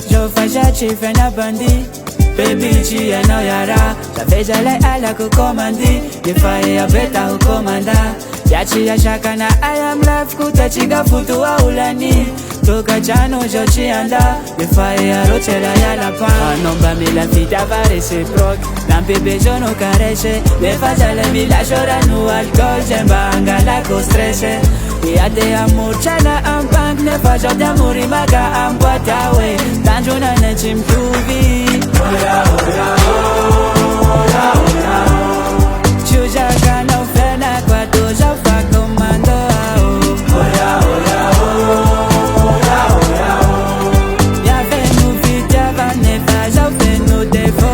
Jo fasha chife na bandi Baby chia no yara Taveja lai ala kukomandi Yefaye ya beta hukomanda Yachi ya shaka na I am love Kutachiga futu wa ulani Toka chano jo chianda Yefaye ya rochela ya la pan Anomba mila fita varese prok Nampe bejo no kareshe Lefaja le mila shora nu alcohol Jemba angala ko stresse Ya de amor chana ambank Ne faja de amori maga ambwatawe Tanjuna ne chimtuvi Oya oya oya oya Chuja kana ufena kwa doja fa komando Oya oya oya oya Ya venu vita vane faja venu defo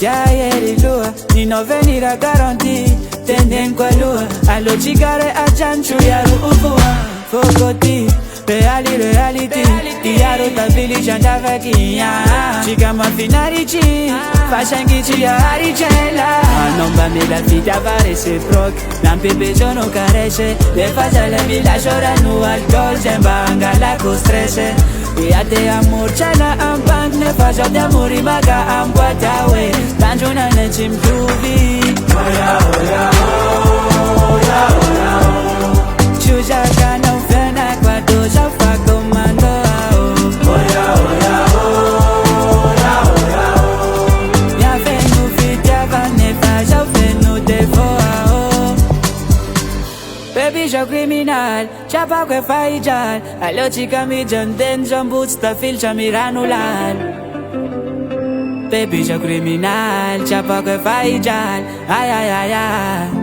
Ya yeri lua Nino venira garanti Tenden kwa lua Alo chigare achanchu yaru ufua Fokoti Reality Diaro tabili chanda vakia Chica ma finarici Fashangici ya haricela Anomba mila fita varese prok Nampe bejo no kareshe Le faja le mila shora nu alcohol Jemba angala ko stresse Ya de amor chana ambank Ne faja de amori maga ambwatawe Tanjuna ne chimtuvi Oya oya oya oya Chuja kana ufena kwa doja fa komando Oya oya oya oya Ya venu vita vane faja venu defo Baby jo criminal Chapa kwe faijal Alo chika mi janden Jambut sta fil chamiranulal Baby jo criminal Chapa kwe faijal Ay ay ay ay